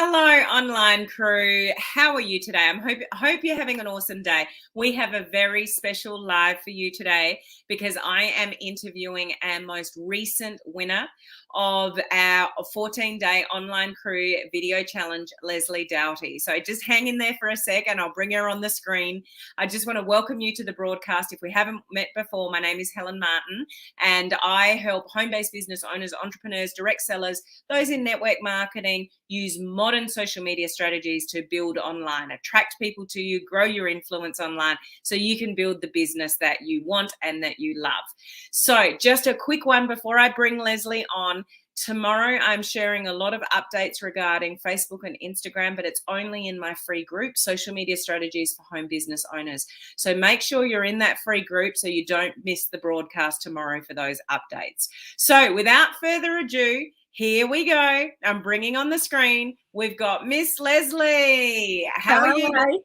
Hello, online crew. How are you today? Hope you're having an awesome day. We have a very special live for you today because I am interviewing our most recent winner of our 14-day online crew video challenge, Lesley Doughty. So just hang in there for a sec and I'll bring her on the screen. I just want to welcome you to the broadcast. If we haven't met before, my name is Helen Martin and I help home-based business owners, entrepreneurs, direct sellers, those in network marketing, use modern social media strategies to build online, attract people to you, grow your influence online so you can build the business that you want and that you love. So just a quick one before I bring Lesley on. Tomorrow, I'm sharing a lot of updates regarding Facebook and Instagram, but it's only in my free group, Social Media Strategies for Home Business Owners. So make sure you're in that free group so you don't miss the broadcast tomorrow for those updates. So without further ado, here we go. I'm bringing on the screen. We've got Miss Lesley. How are you?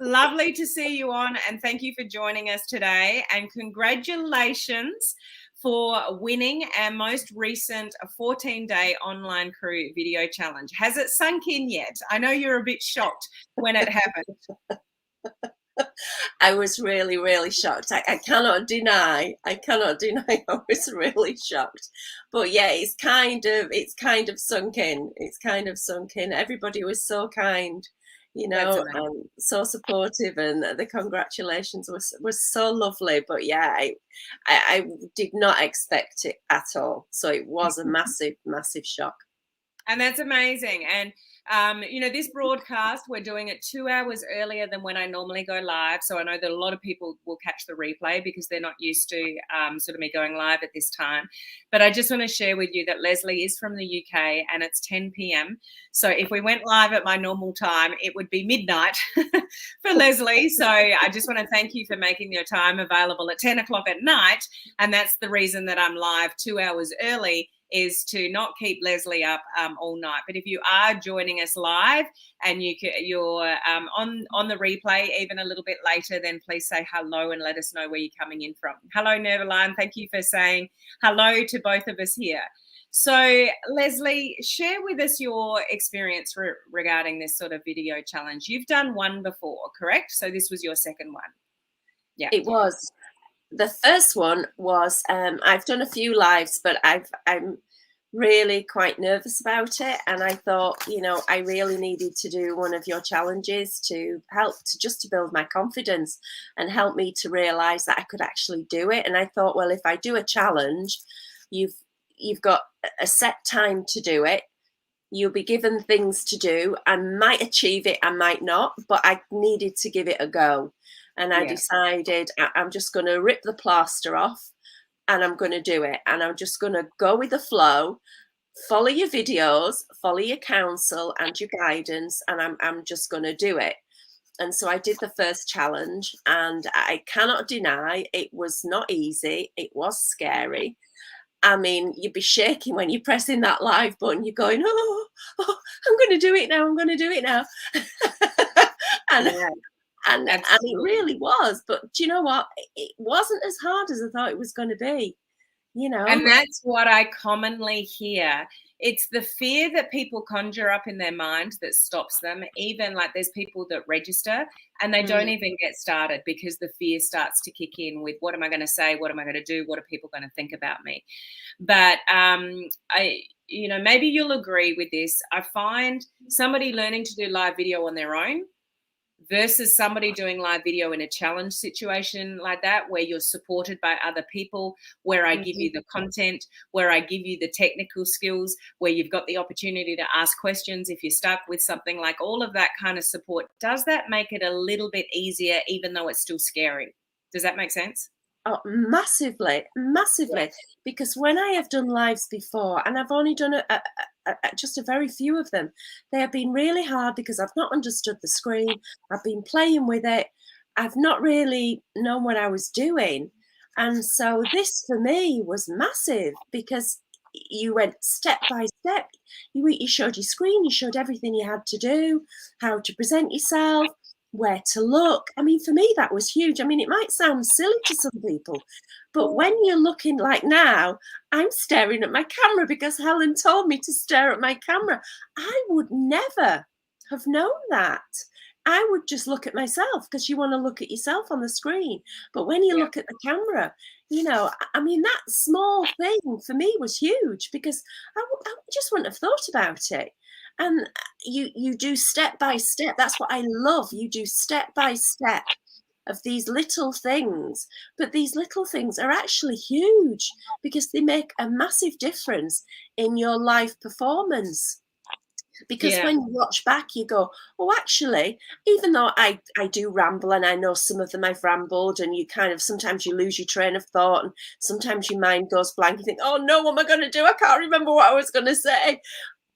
Lovely to see you on, and thank you for joining us today. And congratulations for winning our most recent 14-day online crew video challenge. Has it sunk in yet? I know you're a bit shocked when it happened. I was really, really shocked. I cannot deny I was really shocked. But yeah, it's kind of sunk in. It's kind of sunk in. Everybody was so kind, and so supportive, and the congratulations was so lovely. But yeah, I did not expect it at all. So it was a massive, massive shock. And that's amazing. And this broadcast, we're doing it 2 hours earlier than when I normally go live. So I know that a lot of people will catch the replay because they're not used to sort of me going live at this time. But I just want to share with you that Lesley is from the UK and it's 10 p.m. So if we went live at my normal time, it would be midnight for Lesley. So I just want to thank you for making your time available at 10 o'clock at night. And that's the reason that I'm live 2 hours early, is to not keep Lesley up all night. But if you are joining us live and you're on the replay even a little bit later, then please say hello and let us know where you're coming in from. Hello, Nervaline. Thank you for saying hello to both of us here. So, Lesley, share with us your experience regarding this sort of video challenge. You've done one before, correct? So this was your second one. Yeah, it was. The first one was, I've done a few lives, but I'm really quite nervous about it. And I thought, I really needed to do one of your challenges to help to build my confidence and help me to realize that I could actually do it. And I thought, well, if I do a challenge, you've got a set time to do it. You'll be given things to do. I might achieve it, I might not, but I needed to give it a go. And I decided I'm just going to rip the plaster off and I'm going to do it. And I'm just going to go with the flow, follow your videos, follow your counsel and your guidance, and I'm just going to do it. And so I did the first challenge, and I cannot deny it was not easy. It was scary. I mean, you'd be shaking when you're pressing that live button. You're going, oh I'm going to do it now. I'm going to do it now. And it really was. But do you know what? It wasn't as hard as I thought it was going to be, And that's what I commonly hear. It's the fear that people conjure up in their mind that stops them. Even like there's people that register and they don't even get started because the fear starts to kick in with, what am I going to say? What am I going to do? What are people going to think about me? But maybe you'll agree with this. I find somebody learning to do live video on their own versus somebody doing live video in a challenge situation like that, where you're supported by other people, where I give you the content, where I give you the technical skills, where you've got the opportunity to ask questions if you're stuck with something, like all of that kind of support. Does that make it a little bit easier, even though it's still scary? Does that make sense? Oh, massively. Because when I have done lives before, and I've only done just a very few of them, they have been really hard because I've not understood the screen. I've been playing with it. I've not really known what I was doing. And so this for me was massive because you went step by step. You showed your screen, you showed everything you had to do, how to present yourself, where to look. I mean, for me, that was huge. I mean, it might sound silly to some people, but when you're looking like now, I'm staring at my camera because Helen told me to stare at my camera. I would never have known that. I would just look at myself because you want to look at yourself on the screen. But when you look at the camera, you know, I mean, that small thing for me was huge because I just wouldn't have thought about it. And you do step by step. That's what I love. You do step by step of these little things, but these little things are actually huge because they make a massive difference in your life performance. Because when you watch back, you go, oh, actually, even though I do ramble, and I know some of them I've rambled, and you kind of, sometimes you lose your train of thought, and sometimes your mind goes blank. You think, oh no, what am I going to do? I can't remember what I was going to say.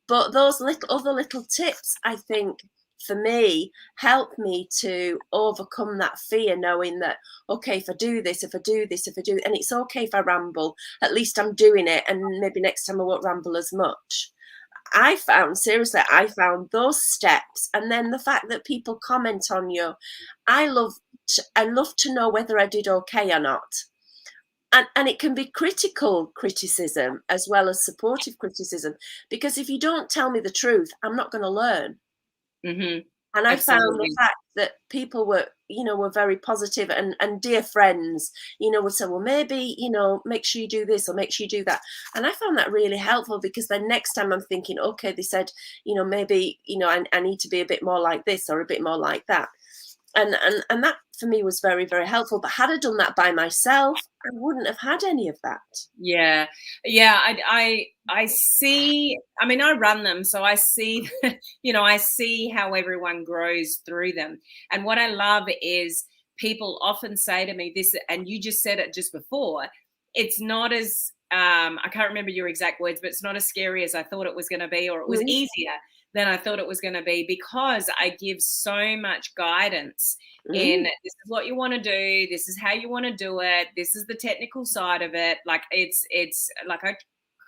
But those other little tips, I think, for me, help me to overcome that fear, knowing that, okay, if I do this, and it's okay if I ramble, at least I'm doing it, and maybe next time I won't ramble as much. I found those steps, and then the fact that people comment on you, I love to know whether I did okay or not. And it can be critical criticism as well as supportive criticism, because if you don't tell me the truth, I'm not going to learn. Mm-hmm. And I found the fact that people were very positive, and dear friends, would say, well, maybe, make sure you do this or make sure you do that. And I found that really helpful, because then next time I'm thinking, okay, they said, maybe, I need to be a bit more like this or a bit more like that. And that for me was very, very helpful. But had I done that by myself, I wouldn't have had any of that. Yeah. I see. I mean, I run them, so I see. I see how everyone grows through them. And what I love is people often say to me this, and you just said it just before. It's not as I can't remember your exact words, but it's not as scary as I thought it was going to be, or it was easier than I thought it was going to be, because I give so much guidance in this is what you want to do, this is how you want to do it, this is the technical side of it. Like it's like I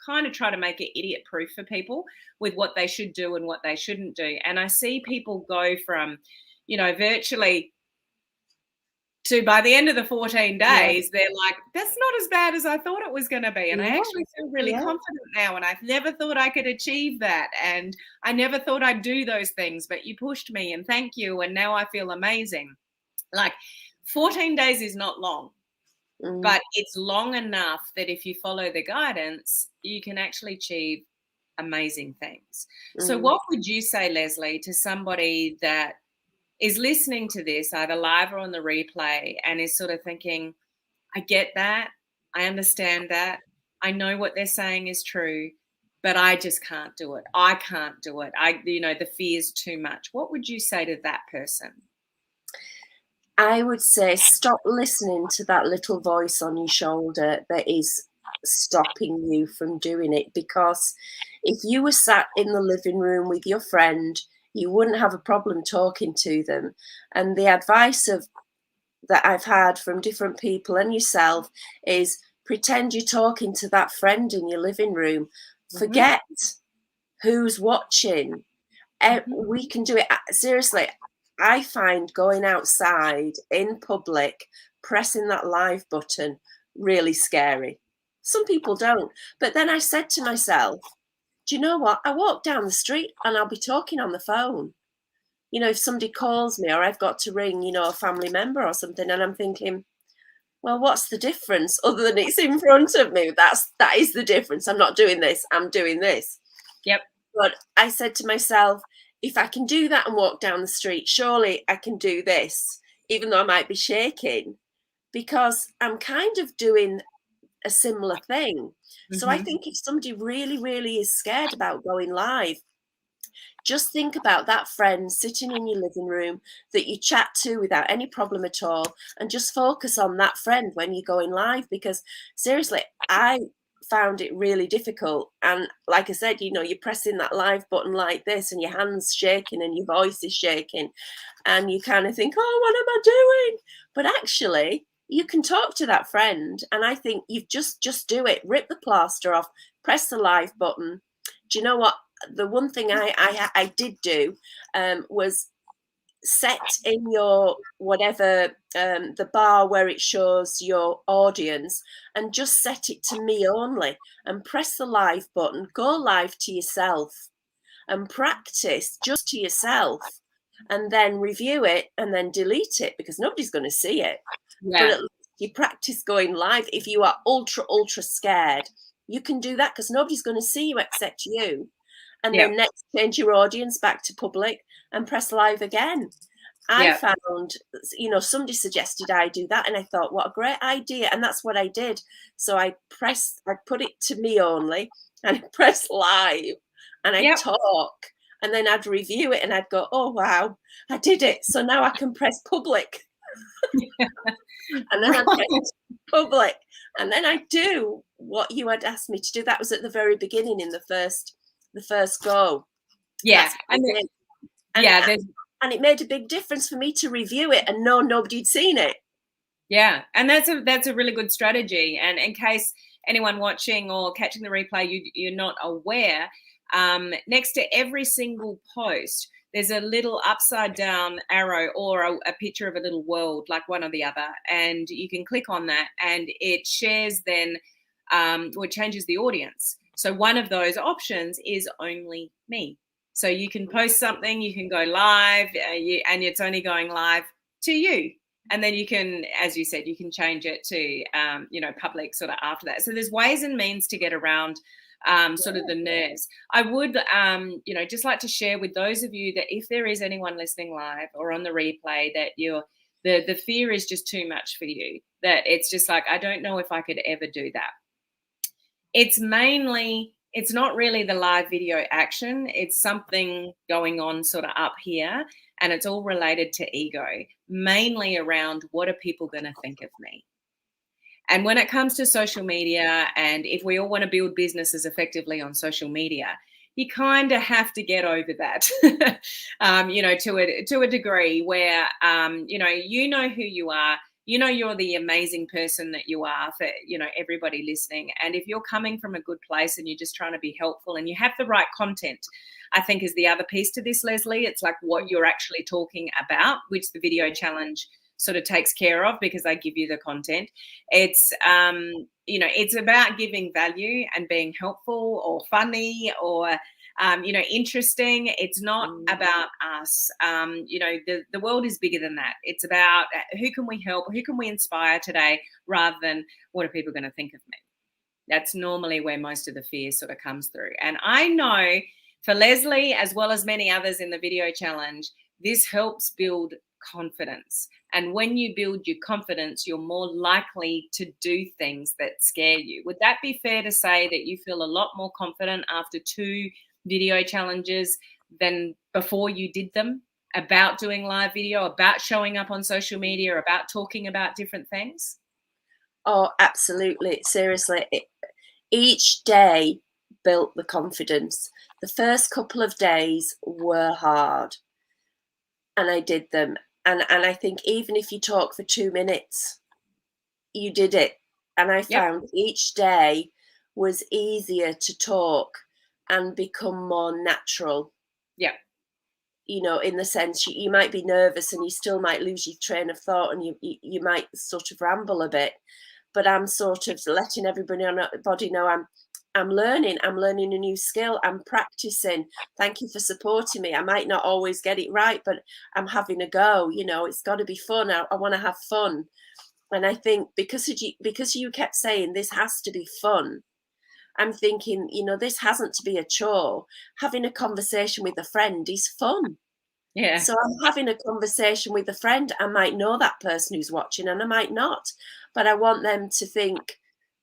kind of try to make it idiot proof for people with what they should do and what they shouldn't do. And I see people go from, virtually to, by the end of the 14 days, they're like, that's not as bad as I thought it was going to be. And I actually feel really confident now. And I've never thought I could achieve that. And I never thought I'd do those things, but you pushed me, and thank you. And now I feel amazing. Like 14 days is not long, but it's long enough that if you follow the guidance, you can actually achieve amazing things. So what would you say, Lesley, to somebody that is listening to this either live or on the replay and is sort of thinking, I get that, I understand that, I know what they're saying is true, but I just can't do it. I can't do it. The fear's too much. What would you say to that person? I would say stop listening to that little voice on your shoulder that is stopping you from doing it. Because if you were sat in the living room with your friend, you wouldn't have a problem talking to them. And the advice that I've had from different people and yourself is pretend you're talking to that friend in your living room. Forget who's watching. We can do it. Seriously, I find going outside in public, pressing that live button, really scary. Some people don't. But then I said to myself, do you know what? I walk down the street and I'll be talking on the phone. If somebody calls me or I've got to ring, a family member or something, and I'm thinking, well, what's the difference other than it's in front of me? That is the difference. I'm not doing this. I'm doing this. Yep. But I said to myself, if I can do that and walk down the street, surely I can do this, even though I might be shaking, because I'm kind of doing a similar thing. So I think if somebody really, really is scared about going live, just think about that friend sitting in your living room that you chat to without any problem at all, and just focus on that friend when you're going live. Because seriously, I found it really difficult. And like I said, you're pressing that live button like this and your hands shaking and your voice is shaking, and you kind of think, oh, what am I doing? But actually, you can talk to that friend, and I think you've just do it. Rip the plaster off, press the live button. Do you know what? The one thing I did do was set in your whatever, the bar where it shows your audience, and just set it to me only, and press the live button, go live to yourself and practice just to yourself, and then review it and then delete it, because nobody's going to see it. But Yeah. at least you practice going live. If you are ultra scared, you can do that, because nobody's going to see you except you. And Yeah. then next, change your audience back to public and press live again. I Yeah. found, somebody suggested I do that, and I thought, what a great idea. And that's what I did. So I put it to me only, and I press live, and I Yep. talk, and then I'd review it, and I'd go, oh, wow, I did it. So now I can press public. And then I press public, and then I do what you had asked me to do. That was at the very beginning, in the first go. Yeah. And it made a big difference for me to review it and know nobody'd seen it. Yeah, and that's a really good strategy. And in case anyone watching or catching the replay, you're not aware, next to every single post, there's a little upside down arrow or a picture of a little world, like one or the other, and you can click on that, and it shares then, or it changes the audience. So one of those options is only me. So you can post something, you can go live, and it's only going live to you. And then you can, as you said, you can change it to, public sort of after that. So there's ways and means to get around sort of the nerves. I would, just like to share with those of you that if there is anyone listening live or on the replay that the fear is just too much for you, that it's just like, I don't know if I could ever do that. It's not really the live video action. It's something going on sort of up here, and it's all related to ego, mainly around what are people going to think of me? And when it comes to social media, and if we all want to build businesses effectively on social media, you kind of have to get over that, to a degree where, you know who you are. You're the amazing person that you are for, everybody listening. And if you're coming from a good place and you're just trying to be helpful and you have the right content, I think is the other piece to this, Lesley. It's like what you're actually talking about, which the video challenge sort of takes care of, because I give you the content. It's, it's about giving value and being helpful or funny or, interesting. It's not about us. The world is bigger than that. It's about who can we help, who can we inspire today, rather than what are people going to think of me. That's normally where most of the fear sort of comes through. And I know for Lesley, as well as many others in the video challenge, this helps build confidence. And when you build your confidence, you're more likely to do things that scare you. Would that be fair to say that you feel a lot more confident after 2 video challenges than before you did them, about doing live video, about showing up on social media, about talking about different things? Oh, absolutely. Seriously. Each day built the confidence. The first couple of days were hard, and I did them. And I think even if you talk for 2 minutes, you did it. And I found each day was easier to talk and become more natural. Yeah. In the sense you might be nervous and you still might lose your train of thought, and you might sort of ramble a bit. But I'm sort of letting everybody know I'm learning a new skill. I'm practicing. Thank you for supporting me. I might not always get it right, but I'm having a go. It's got to be fun. I want to have fun. And I think because you kept saying this has to be fun, I'm thinking, this hasn't to be a chore. Having a conversation with a friend is fun. Yeah. So I'm having a conversation with a friend. I might know that person who's watching and I might not, but I want them to think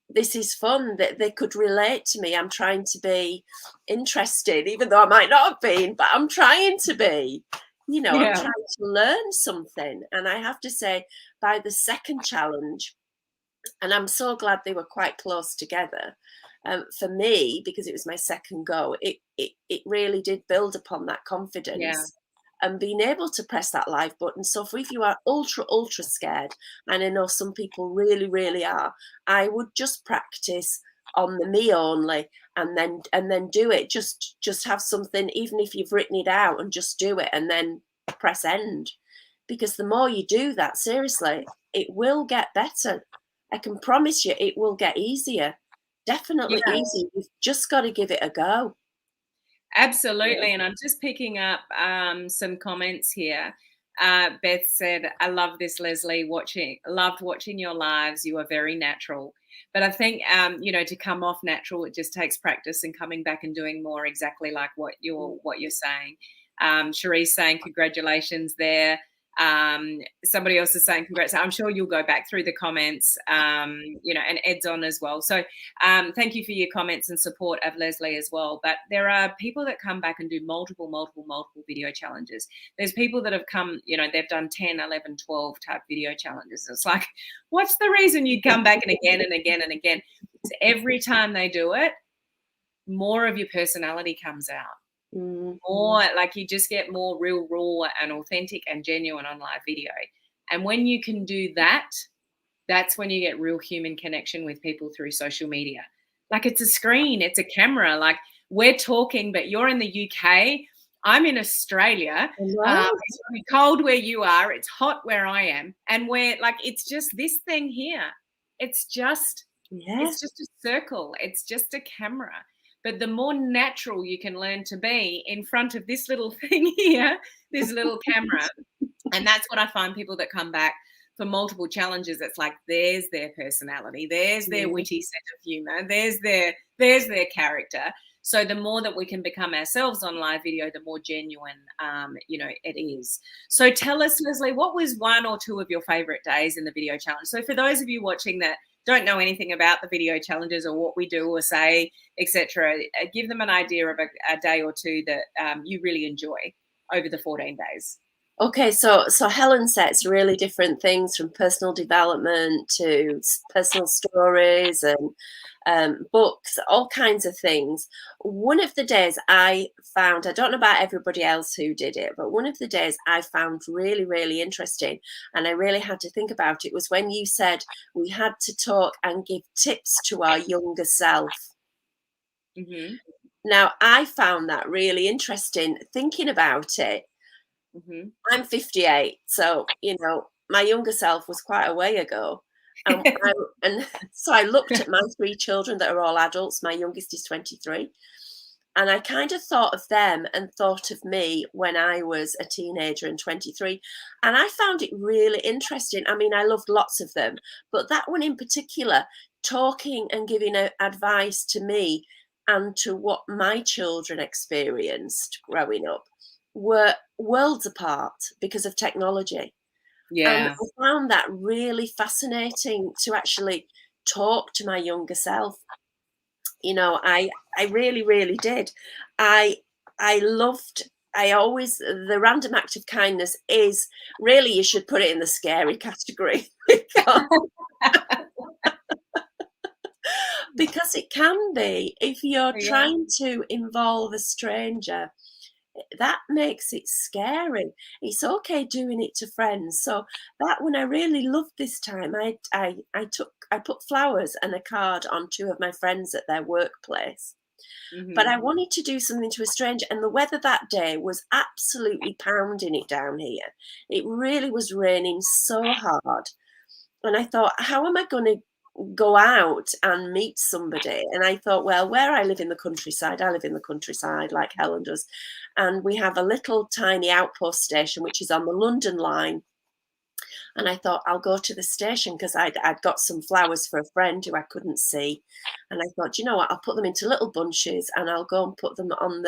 this is fun, that they could relate to me. I'm trying to be interested, even though I might not have been, but I'm trying to be, I'm trying to learn something. And I have to say, by the second challenge, and I'm so glad they were quite close together, for me, because it was my second go, it really did build upon that confidence. Yeah. And being able to press that live button. So if you are ultra scared, and I know some people really, really are, I would just practice on the me only, and then do it. Just have something, even if you've written it out, and just do it, and then press end, because the more you do that, seriously, it will get better. I can promise you it will get easier. Definitely easy. You've just got to give it a go. Absolutely. And I'm just picking up some comments here. Beth said, I love this, Lesley, loved watching your lives. You are very natural. But I think, to come off natural, it just takes practice and coming back and doing more, exactly like what you're saying. Cherie's saying, congratulations there. Somebody else is saying congrats. I'm sure you'll go back through the comments, and Ed's on as well. So thank you for your comments and support of Lesley as well. But there are people that come back and do multiple video challenges. There's people that have come, they've done 10, 11, 12 type video challenges. It's like, what's the reason you'd come back and again and again and again? So every time they do it, more of your personality comes out. More like you just get more real, raw and authentic and genuine on live video. And when you can do that, that's when you get real human connection with people through social media. Like, it's a screen, it's a camera. Like, we're talking, but you're in the UK. I'm in Australia. It's really cold where you are. It's hot where I am. And we're like, it's just this thing here. It's just a circle. It's just a camera. But the more natural you can learn to be in front of this little thing here, this little camera, and that's what I find people that come back for multiple challenges. It's like, there's their personality, there's their witty sense of humor, there's their character. So the more that we can become ourselves on live video, the more genuine, it is. So tell us, Lesley, what was one or two of your favorite days in the video challenge? So for those of you watching that don't know anything about the video challenges or what we do or say, etc., give them an idea of a day or two that you really enjoy over the 14 days. Okay, so Helen sets really different things, from personal development to personal stories and books, all kinds of things. One of the days I found, I don't know about everybody else who did it, but one of the days I found really, really interesting, and I really had to think about it, was when you said we had to talk and give tips to our younger self. Mm-hmm. Now, I found that really interesting, thinking about it. Mm-hmm. I'm 58, so my younger self was quite a way ago, and so I looked at my 3 children that are all adults. My youngest is 23, and I kind of thought of them and thought of me when I was a teenager and 23, and I found it really interesting. I mean, I loved lots of them, but that one in particular, talking and giving advice to me and to what my children experienced growing up, were worlds apart because of technology. Yeah. And I found that really fascinating, to actually talk to my younger self. I really, really did. I always, the random act of kindness is really, you should put it in the scary category. Because it can be, if you're trying to involve a stranger, that makes it scary. It's okay doing it to friends. So that one I really loved this time. I put flowers and a card on 2 of my friends at their workplace. Mm-hmm. But I wanted to do something to a stranger, and the weather that day was absolutely pounding it down here. It really was raining so hard. And I thought, how am I going to go out and meet somebody? And I thought, well, where I live in the countryside like Helen does, and we have a little tiny outpost station which is on the London line. And I thought, I'll go to the station, because I'd got some flowers for a friend who I couldn't see, and I thought, you know what, I'll put them into little bunches and I'll go and put them on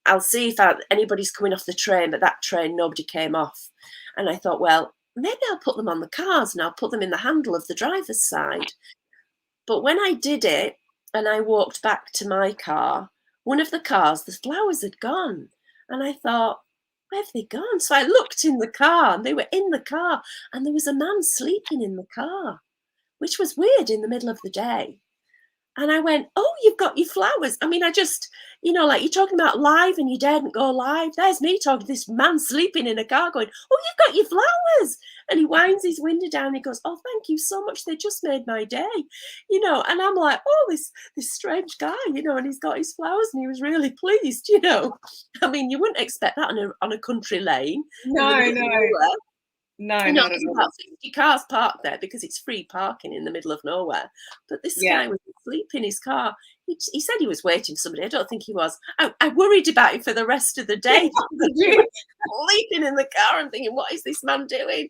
I'll see if anybody's coming off the train, but that train nobody came off. And I thought, well, maybe I'll put them on the cars and I'll put them in the handle of the driver's side. But when I did it and I walked back to my car, one of the cars, the flowers had gone. And I thought, where have they gone? So I looked in the car, and they were in the car, and there was a man sleeping in the car, which was weird in the middle of the day. And I went, oh, you've got your flowers. I mean, I just, like you're talking about live and you daren't go live. There's me talking to this man sleeping in a car going, oh, you've got your flowers. And he winds his window down and he goes, oh, thank you so much. They just made my day, and I'm like, oh, this strange guy, and he's got his flowers and he was really pleased, I mean, you wouldn't expect that on a country lane. No. No, not at there's all. about 50 cars parked there because it's free parking in the middle of nowhere. But this guy was asleep in his car. He said he was waiting for somebody. I don't think he was. I worried about him for the rest of the day. Sleeping in the car and thinking, what is this man doing?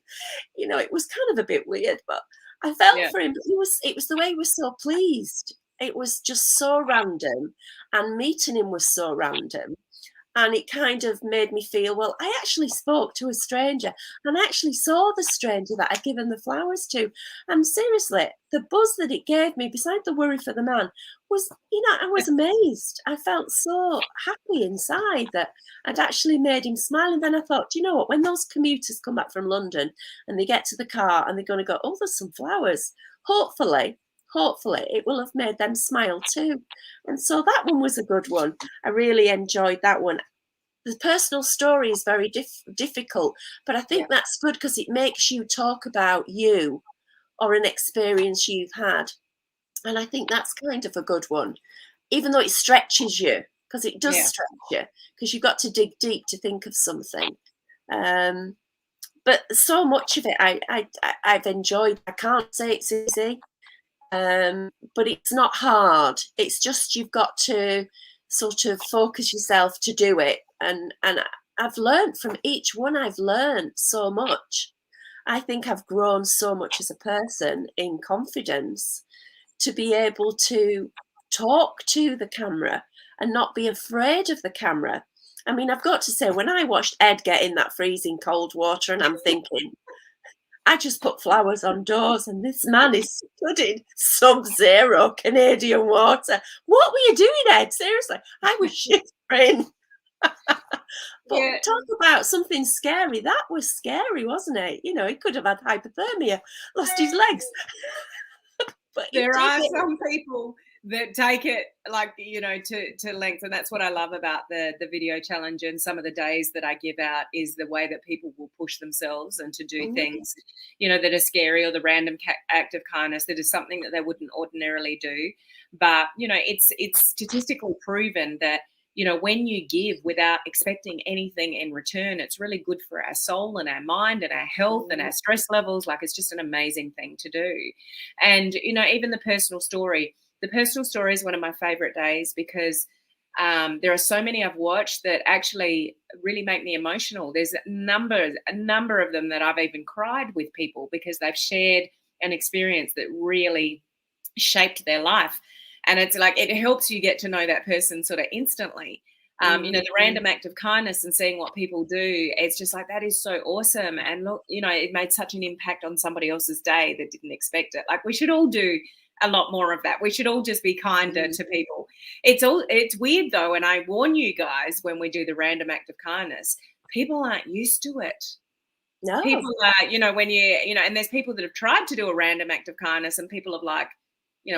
It was kind of a bit weird, but I felt for him. But it was the way he was so pleased. It was just so random, and meeting him was so random. And it kind of made me feel, well, I actually spoke to a stranger and I actually saw the stranger that I'd given the flowers to. And seriously, the buzz that it gave me, besides the worry for the man, was, I was amazed. I felt so happy inside that I'd actually made him smile. And then I thought, you know what, when those commuters come back from London and they get to the car and they're going to go, oh, there's some flowers. Hopefully it will have made them smile too. And so that one was a good one. I really enjoyed that one. The personal story is very difficult, but I think that's good because it makes you talk about you or an experience you've had. And I think that's kind of a good one, even though it stretches you, because it does stretch you, because you've got to dig deep to think of something. But so much of it I've enjoyed. I can't say it's easy. But it's not hard. It's just you've got to sort of focus yourself to do it. And I've learned from each one. I've learned so much. I think I've grown so much as a person in confidence to be able to talk to the camera and not be afraid of the camera. I mean, I've got to say, when I watched Ed get in that freezing cold water and I'm thinking, I just put flowers on doors and this man is stood in sub-zero Canadian water. What were you doing, Ed? Seriously, I was shivering. But talk about something scary. That was scary, wasn't it? He could have had hypothermia, lost his legs. But there are some people that take it to length, and that's what I love about the video challenge and some of the days that I give out is the way that people will push themselves and to do things that are scary, or the random act of kindness that is something that they wouldn't ordinarily do. But it's statistically proven that when you give without expecting anything in return, it's really good for our soul and our mind and our health and our stress levels. Like, it's just an amazing thing to do. And even the personal story is one of my favorite days because there are so many I've watched that actually really make me emotional. There's a number of them that I've even cried with people because they've shared an experience that really shaped their life. And it's like, it helps you get to know that person sort of instantly. The random act of kindness and seeing what people do, it's just like, that is so awesome. And look, it made such an impact on somebody else's day that didn't expect it. Like, we should all do a lot more of that. We should all just be kinder to people. It's weird though, and I warn you guys, when we do the random act of kindness, people aren't used to it. No. People are, when and there's people that have tried to do a random act of kindness and people are like,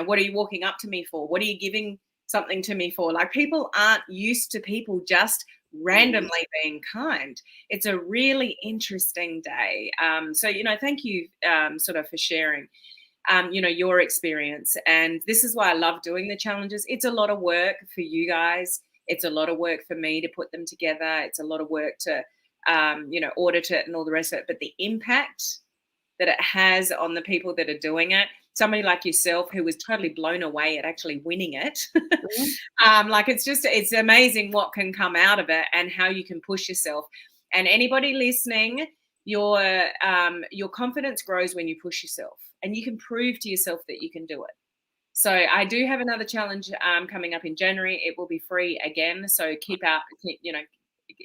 what are you walking up to me for? What are you giving something to me for? Like, people aren't used to people just randomly being kind. It's a really interesting day. So, thank you sort of for sharing, your experience. And this is why I love doing the challenges. It's a lot of work for you guys. It's a lot of work for me to put them together. It's a lot of work to, audit it and all the rest of it. But the impact that it has on the people that are doing it, somebody like yourself who was totally blown away at actually winning it. It's amazing what can come out of it and how you can push yourself. And anybody listening, your confidence grows when you push yourself, and you can prove to yourself that you can do it. So I do have another challenge coming up in January. It will be free again. So keep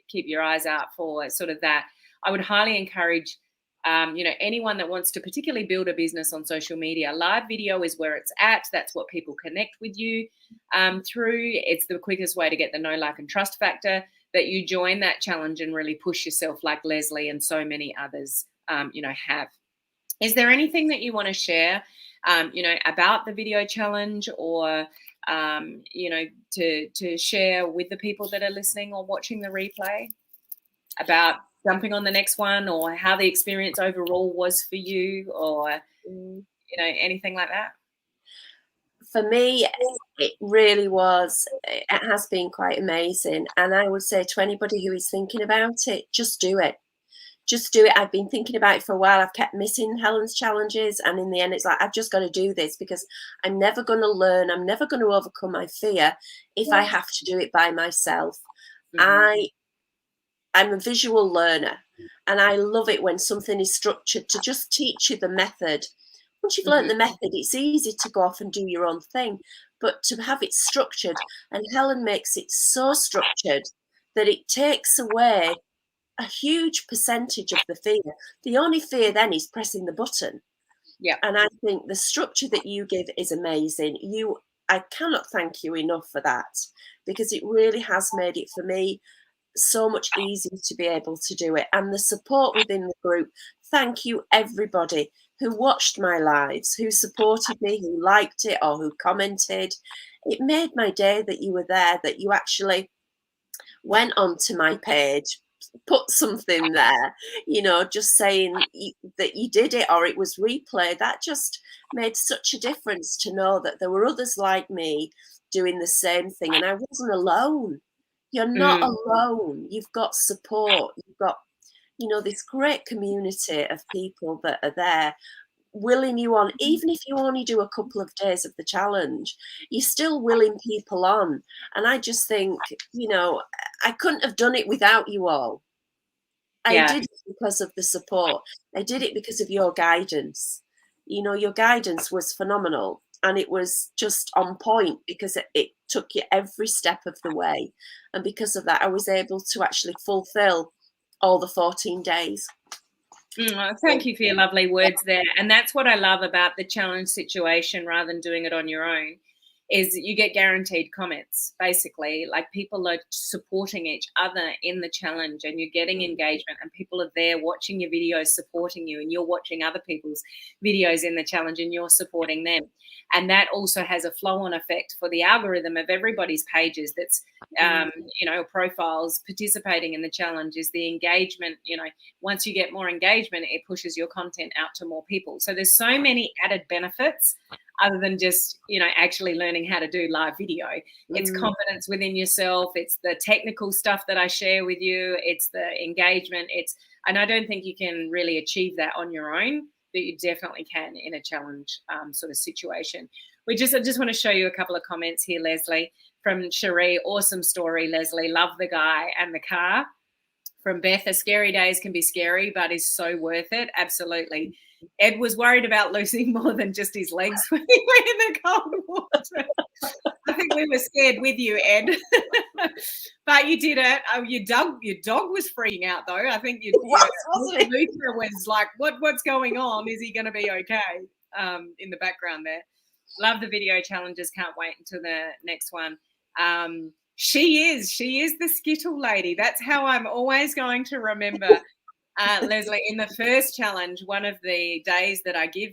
your eyes out for sort of that. I would highly encourage anyone that wants to particularly build a business on social media. Live video is where it's at. That's what people connect with you through. It's the quickest way to get the know, like, and trust factor, that you join that challenge and really push yourself like Lesley and so many others, have. Is there anything that you want to share about the video challenge, or to share with the people that are listening or watching the replay about jumping on the next one, or how the experience overall was for you, or anything like that? For me, it really was. It has been quite amazing, and I would say to anybody who is thinking about it, just do it. Just do it. I've been thinking about it for a while. I've kept missing Helen's challenges, and in the end, it's like, I've just got to do this, because I'm never going to learn. I'm never going to overcome my fear if I have to do it by myself. I'm a visual learner, and I love it when something is structured to just teach you the method. Once you've learned the method, it's easy to go off and do your own thing, but to have it structured, and Helen makes it so structured that it takes away a huge percentage of the fear. The only fear then is pressing the button. Yeah. And I think the structure that you give is amazing. I cannot thank you enough for that, because it really has made it for me so much easier to be able to do it. And the support within the group, thank you everybody who watched my lives, who supported me, who liked it, or who commented. It made my day that you were there, that you actually went onto my page, put something there, just saying that you did it, or it was replayed. That just made such a difference, to know that there were others like me doing the same thing, and I wasn't alone. You're not alone. You've got support. You've got, this great community of people that are there willing you on. Even if you only do a couple of days of the challenge, you're still willing people on. And I just think, I couldn't have done it without you all. I did it because of the support. I did it because of your guidance. Your guidance was phenomenal, and it was just on point, because it took you every step of the way. And because of that, I was able to actually fulfill all the 14 days. Thank you for your lovely words there. And that's what I love about the challenge situation, rather than doing it on your own, is you get guaranteed comments. Basically, like, people are supporting each other in the challenge, and you're getting engagement, and people are there watching your videos, supporting you, and you're watching other people's videos in the challenge, and you're supporting them. And that also has a flow-on effect for the algorithm of everybody's pages that's profiles participating in the challenge. Is the engagement, once you get more engagement, it pushes your content out to more people. So there's so many added benefits, other than just, actually learning how to do live video. It's confidence within yourself. It's the technical stuff that I share with you. It's the engagement. And I don't think you can really achieve that on your own, but you definitely can in a challenge sort of situation. I just want to show you a couple of comments here, Lesley, from Cherie. Awesome story, Lesley. Love the guy and the car. From Beth, a scary days can be scary, but is so worth it. Absolutely. Ed was worried about losing more than just his legs when he went in the cold water. I think we were scared with you, Ed. But you did it. Oh, your dog was freaking out, though. I think Luther was like, what's going on? Is he going to be okay? In the background there. Love the video challenges. Can't wait until the next one. She is the Skittle lady. That's how I'm always going to remember. Lesley, in the first challenge, one of the days that I give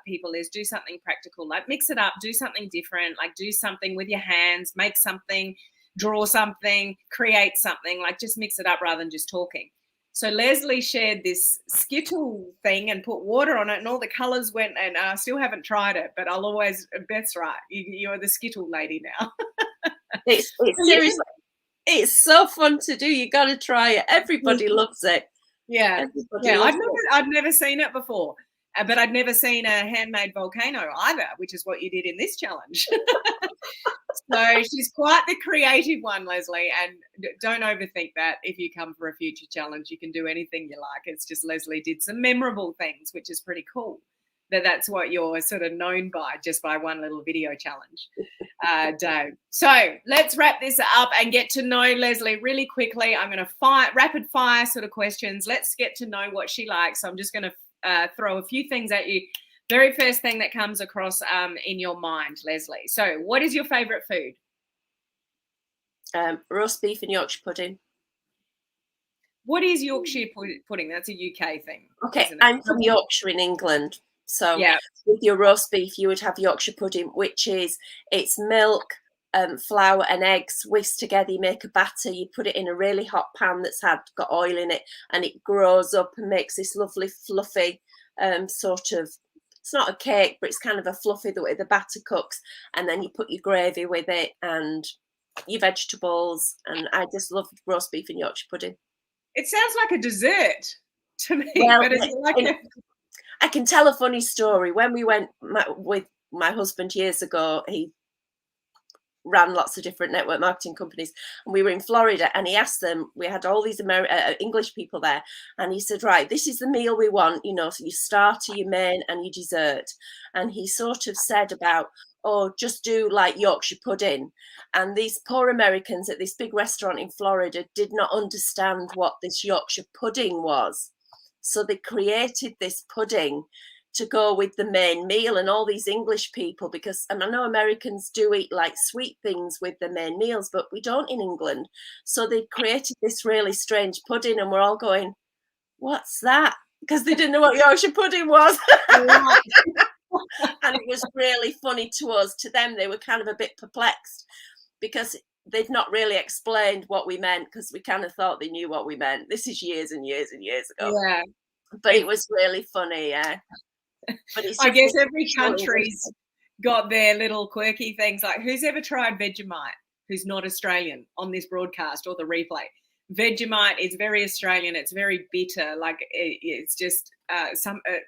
people is do something practical, like mix it up, do something different, like do something with your hands, make something, draw something, create something, like just mix it up rather than just talking. So Lesley shared this Skittle thing and put water on it, and all the colours went, and I still haven't tried it, but I'll always, Beth's right, you're the Skittle lady now. It's seriously, it's so fun to do. You got to try it. Everybody loves it. Yeah, I'd never seen it before, but I'd never seen a handmade volcano either, which is what you did in this challenge. So she's quite the creative one, Lesley, and don't overthink that. If you come for a future challenge, you can do anything you like. It's just Lesley did some memorable things, which is pretty cool. That's what you're sort of known by, just by one little video challenge, Dave. So let's wrap this up and get to know Lesley really quickly. I'm going to rapid fire sort of questions. Let's get to know what she likes. So I'm just going to throw a few things at you. Very first thing that comes across in your mind, Lesley. So what is your favorite food? Roast beef and Yorkshire pudding. What is Yorkshire pudding? That's a UK thing. Okay, I'm from Yorkshire in England. So Yeah. with your roast beef, you would have Yorkshire pudding, which is, it's milk, flour and eggs whisked together. You make a batter, you put it in a really hot pan that's got oil in it, and it grows up and makes this lovely fluffy sort of, it's not a cake, but it's kind of a fluffy, the way the batter cooks. And then you put your gravy with it and your vegetables. And I just love roast beef and Yorkshire pudding. It sounds like a dessert to me, Well, but it's like I can tell a funny story. When we went with my husband years ago, he ran lots of different network marketing companies, and we were in Florida, and he asked them, we had all these English people there, and he said, right, this is the meal we want, you know, so your starter, your main and your dessert. And he sort of said about, oh, just do like Yorkshire pudding. And these poor Americans at this big restaurant in Florida did not understand what this Yorkshire pudding was, so they created this pudding to go with the main meal. And all these English people, because, and I know Americans do eat like sweet things with the main meals, but we don't in England. So they created this really strange pudding, and we're all going, what's that? Because they didn't know what Yorkshire pudding was. And it was really funny to us. To them, they were kind of a bit perplexed, because they'd not really explained what we meant, because we kind of thought they knew what we meant. This is years and years and years ago. Yeah. But it was really funny, yeah. But it's I guess every country's got their little quirky things. Like, who's ever tried Vegemite who's not Australian on this broadcast or the replay? Vegemite is very Australian. It's very bitter. Like, it's just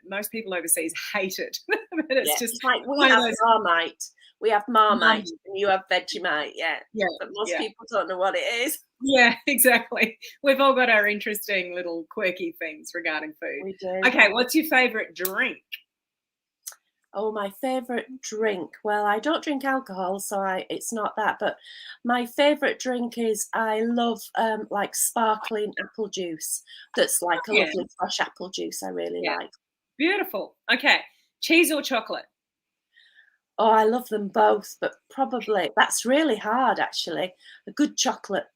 most people overseas hate it. But it's just like we have Marmite. We have Marmite and you have Vegemite. Yeah. But most people don't know what it is. Yeah, exactly. We've all got our interesting little quirky things regarding food. We do. Okay, what's your favorite drink? Oh, my favorite drink. Well, I don't drink alcohol, so it's not that. But my favorite drink is, I love like sparkling apple juice. That's like a lovely fresh apple juice. I really like. Beautiful. Okay, cheese or chocolate? Oh, I love them both, but probably that's really hard. Actually, a good chocolate.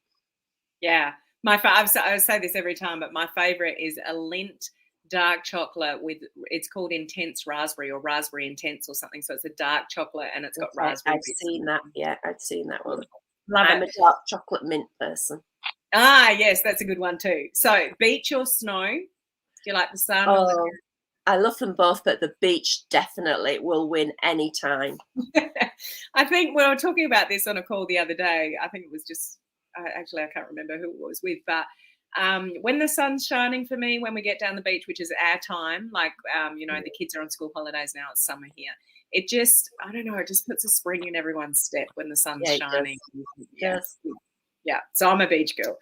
Yeah, I say this every time, but my favorite is a Lindt dark chocolate with, it's called Intense Raspberry or Raspberry Intense or something. So it's a dark chocolate and it's got raspberry. I've seen that. Yeah, I've seen that one. Love I'm a dark chocolate mint person. Ah, yes, that's a good one too. So beach or snow? Do you like the sun? Oh, I love them both, but the beach definitely will win any time. I think we were talking about this on a call the other day. I think it was just, actually, I can't remember who it was with, but when the sun's shining for me, when we get down the beach, which is our time, like, you know, the kids are on school holidays now, it's summer here. It just, I don't know, it just puts a spring in everyone's step when the sun's shining. Yes. Yeah, so I'm a beach girl.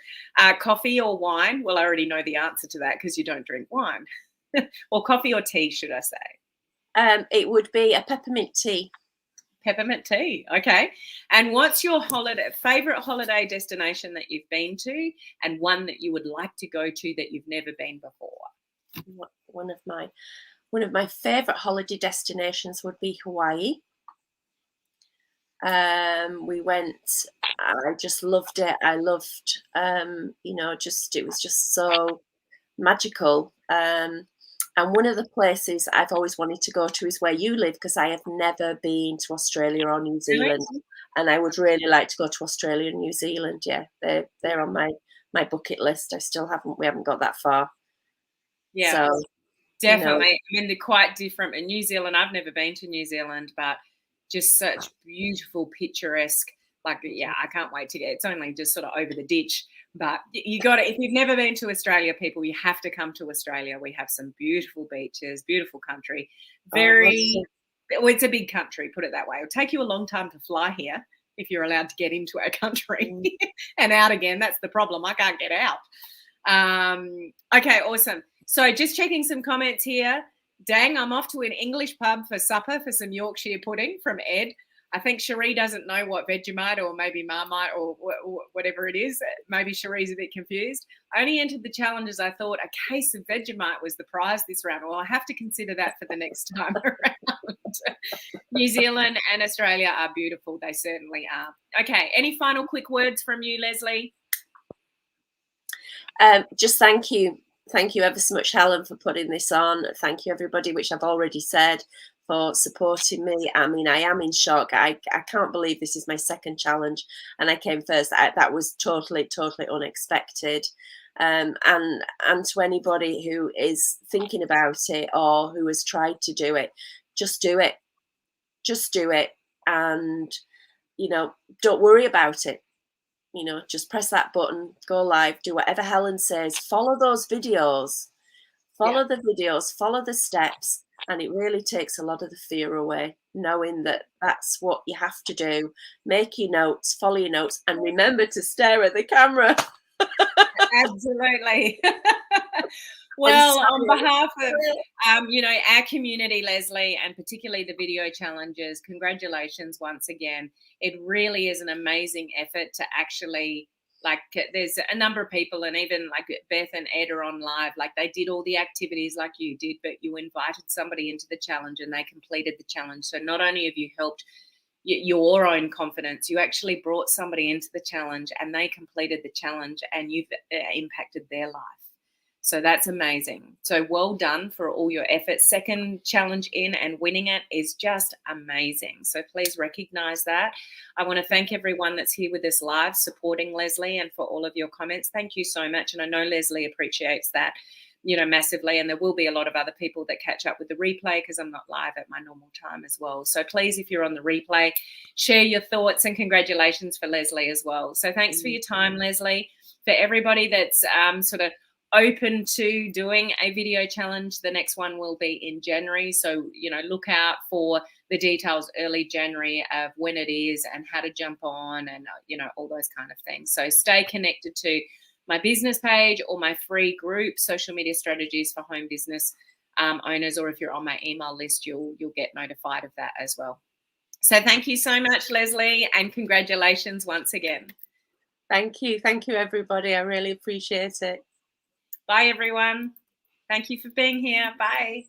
Coffee or wine? Well, I already know the answer to that because you don't drink wine. Or coffee or tea, should I say? It would be a peppermint tea. Peppermint tea. Okay. And what's your favorite holiday destination that you've been to, and one that you would like to go to that you've never been before? One of my favorite holiday destinations would be Hawaii. We went, I just loved it. I loved, you know, it was just so magical. And one of the places I've always wanted to go to is where you live, because I have never been to Australia or New Zealand. And I would really like to go to Australia and New Zealand. Yeah, they're on my bucket list. We haven't got that far. Yeah, so, definitely. You know, I mean, they're quite different. In New Zealand, I've never been to New Zealand, but just such beautiful, picturesque. Like, yeah, I can't wait to get. It's only just sort of over the ditch. But you got to, if you've never been to Australia, people, you have to come to Australia. We have some beautiful beaches, beautiful country. It's a big country, put it that way. It'll take you a long time to fly here if you're allowed to get into our country and out again. That's the problem. I can't get out. Okay, awesome. So just checking some comments here. Dang, I'm off to an English pub for supper for some Yorkshire pudding from Ed. I think Cherie doesn't know what Vegemite or maybe Marmite or whatever it is. Maybe Cherie's a bit confused. I only entered the challenge as I thought a case of Vegemite was the prize this round. Well, I have to consider that for the next time around. New Zealand and Australia are beautiful. They certainly are. Okay, any final quick words from you, Lesley? Just thank you Thank you ever so much, Helen, for putting this on. Thank you, everybody, which I've already said, for supporting me. I mean, I am in shock. I can't believe this is my second challenge and I came first. That was totally unexpected. And to anybody who is thinking about it or who has tried to do it, just do it. Just do it. And, you know, don't worry about it. You know, just press that button, go live, do whatever Helen says, follow those videos, follow the videos, follow the steps. And it really takes a lot of the fear away, knowing that that's what you have to do. Make your notes, follow your notes, and remember to stare at the camera. Absolutely. Well, on behalf of, you know, our community, Lesley, and particularly the video challenges, congratulations once again. It really is an amazing effort to actually, like, there's a number of people, and even like Beth and Ed are on live, like they did all the activities like you did, but you invited somebody into the challenge and they completed the challenge. So not only have you helped your own confidence, you actually brought somebody into the challenge and they completed the challenge and you've impacted their life. So that's amazing. So well done for all your efforts. Second challenge in and winning it is just amazing. So please recognize that. I want to thank everyone that's here with us live supporting Lesley and for all of your comments. Thank you so much. And I know Lesley appreciates that, you know, massively. And there will be a lot of other people that catch up with the replay because I'm not live at my normal time as well. So please, if you're on the replay, share your thoughts and congratulations for Lesley as well. So thanks for your time, Lesley. For everybody that's sort of open to doing a video challenge, the next one will be in January. So, you know, look out for the details early January of when it is and how to jump on and, you know, all those kind of things. So stay connected to my business page or my free group, Social Media Strategies for Home Business Owners, or if you're on my email list, you'll get notified of that as well. So thank you so much, Lesley, and congratulations once again. Thank you. Thank you, everybody. I really appreciate it. Bye, everyone. Thank you for being here. Bye.